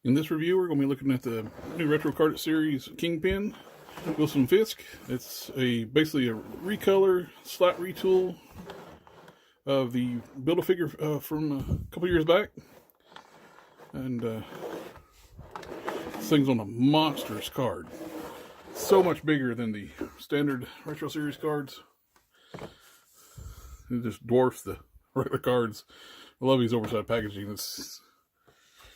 In this review, we're going to be looking at the new retro card series Kingpin, Wilson Fisk. It's basically a recolor, slight retool of the Build-A-Figure from a couple years back. And this thing's on a monstrous card. So much bigger than the standard retro series cards. It just dwarfs the regular cards. I love these oversized packaging. It's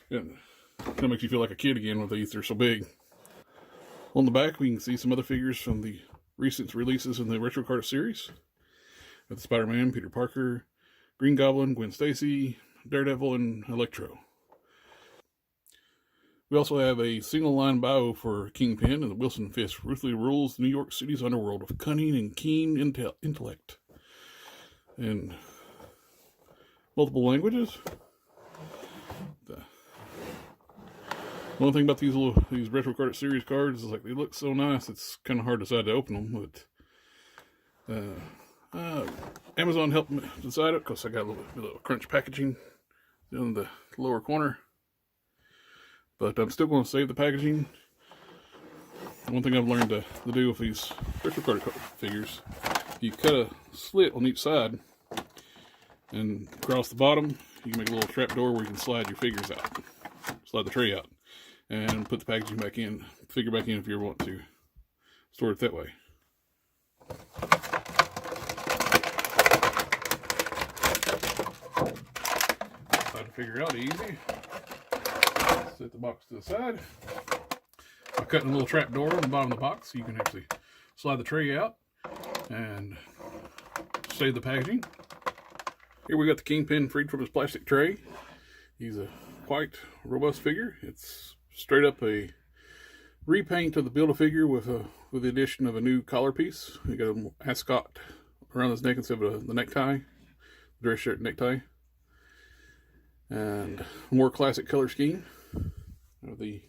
kind of makes you feel like a kid again with these. They're so big. On the back, we can see some other figures from the recent releases in the retro card series. With Spider-Man, Peter Parker, Green Goblin, Gwen Stacy, Daredevil, and Electro. We also have a single line bio for Kingpin, and the Wilson Fisk ruthlessly rules New York City's underworld with cunning and keen intellect. In multiple languages. One thing about these retro card series cards is like they look so nice. It's kind of hard to decide to open them, but Amazon helped me decide it because I got a little crunch packaging in the lower corner. But I'm still going to save the packaging. One thing I've learned to do with these retro card figures, you cut a slit on each side, and across the bottom, you can make a little trap door where you can slide your figures out, slide the tray out, and put the packaging back in, figure back in if you want to store it that way. Slide the figure out easy. Set the box to the side. I cut a little trap door on the bottom of the box so you can actually slide the tray out and save the packaging. Here we got the Kingpin freed from his plastic tray. He's a quite robust figure. It's straight up a repaint of the Build-A-Figure with the addition of a new collar piece. You got an ascot around his neck instead of the necktie, dress shirt necktie, and a more classic color scheme of the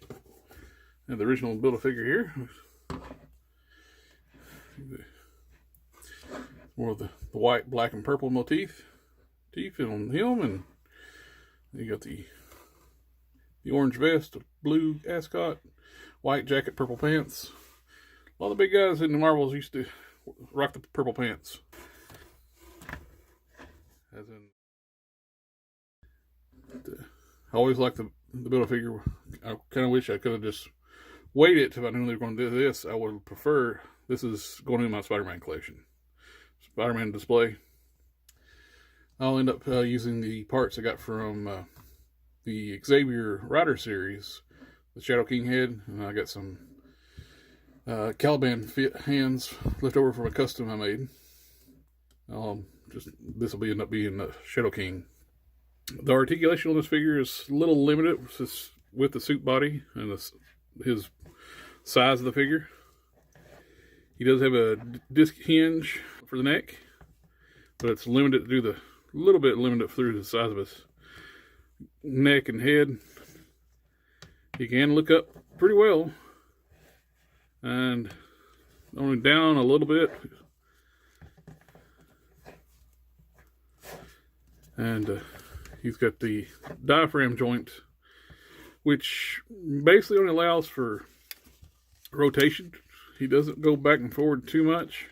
original Build-A-Figure here. More of the white, black, and purple motif on him, and you got the orange vest, blue ascot, white jacket, purple pants. A lot of the big guys in the Marvels used to rock the purple pants. I always liked the Build-A-Figure. I kind of wish I could have just waited if I knew they were going to do this. I would prefer, this is going in my Spider-Man collection. Spider-Man display. I'll end up using the parts I got from the Xavier Rider series, the Shadow King head, and I got some Caliban fit hands left over from a custom I made. This will end up being the Shadow King. The articulation on this figure is a little limited with the suit body and his size of the figure. He does have a disc hinge for the neck, but it's limited little bit limited through the size of his neck and head. He can look up pretty well, and only down a little bit, and he's got the diaphragm joint, which basically only allows for rotation. He doesn't go back and forward too much.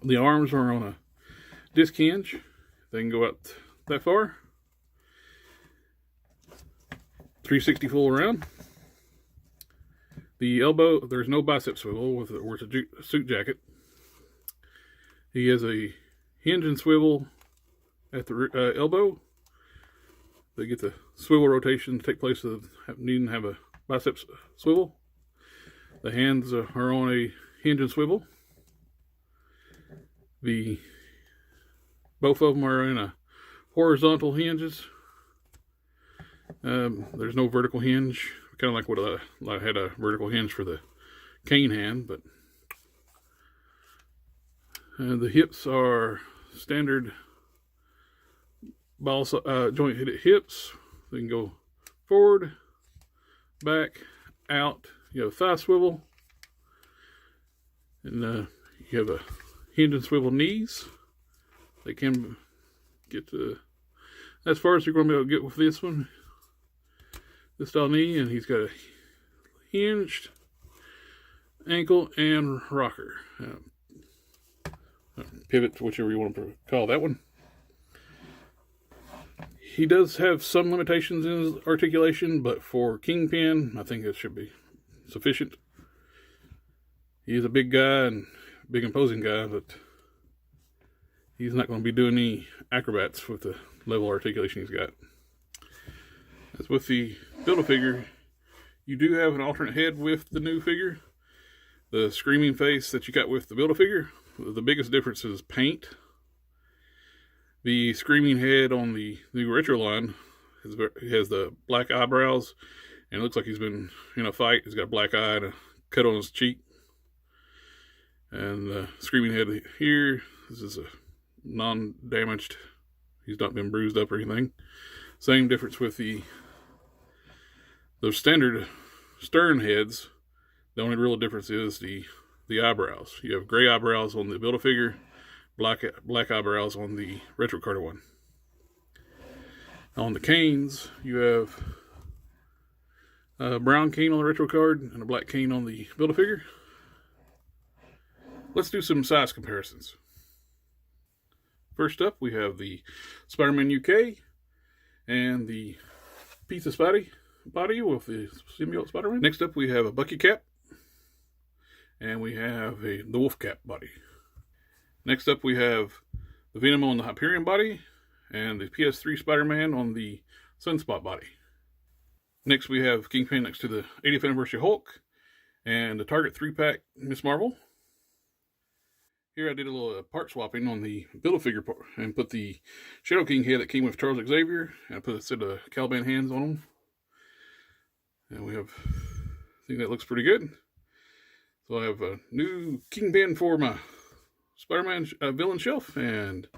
The arms are on a disc hinge. They can go out that far. 360 full around. The elbow, there's no bicep swivel with a suit jacket. He has a hinge and swivel at the elbow. They get the swivel rotation to take place of needing to have a biceps swivel. The hands are on a hinge and swivel. Both of them are in a horizontal hinges. There's no vertical hinge. Kind of like what I had a vertical hinge for the cane hand, but the hips are standard ball joint hips. They can go forward, back, out. You have a thigh swivel, and you have a hinge and swivel knees. They can get to As far as you're going to be able to get with this one, this style knee, and he's got a hinged ankle and rocker. Pivot, whichever you want to call that one. He does have some limitations in his articulation, but for Kingpin, I think it should be sufficient. He's a big guy and big imposing guy, but he's not going to be doing any acrobats with the level of articulation he's got. As with the Build-A-Figure, you do have an alternate head with the new figure. The screaming face that you got with the Build-A-Figure, the biggest difference is paint. The screaming head on the new retro line has the black eyebrows, and it looks like he's been in a fight. He's got a black eye and a cut on his cheek. And the screaming head here, this is a non-damaged. He's not been bruised up or anything. Same difference with those standard stern heads. The only real difference is the eyebrows. You have gray eyebrows on the Build-A-Figure, black eyebrows on the retro card one. On the canes, you have a brown cane on the retro card and a black cane on the Build-A-Figure. Let's do some size comparisons. First up, we have the Spider-Man UK and the Pizza Spidey body with the symbiote Spider-Man. Next up, we have a Bucky cap, and we have the Wolf cap body. Next up, we have the Venom on the Hyperion body, and the PS3 Spider-Man on the Sunspot body. Next, we have Kingpin next to the 80th Anniversary Hulk, and the Target 3-pack Miss Marvel. Here I did a little part swapping on the Build-A-Figure part and put the Shadow King head that came with Charles Xavier, and I put a set of Caliban hands on them. And we have, I think that looks pretty good. So I have a new Kingpin for my Spider-Man villain shelf, and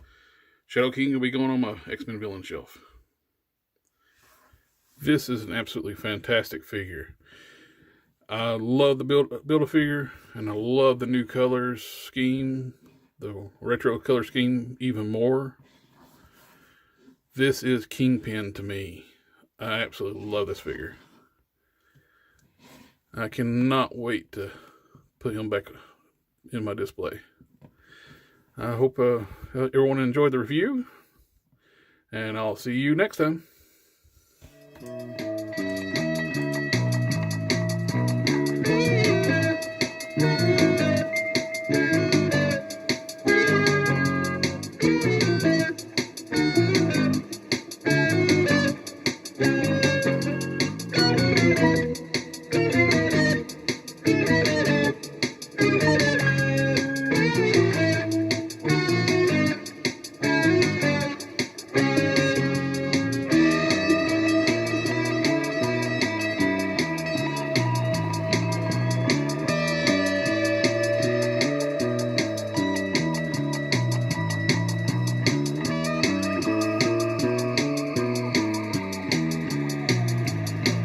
Shadow King will be going on my X-Men villain shelf. This is an absolutely fantastic figure. I love the Build-A-Figure, and I love the new colors scheme, the retro color scheme even more. This is Kingpin to me. I absolutely love this figure. I cannot wait to put him back in my display. I hope everyone enjoyed the review, and I'll see you next time.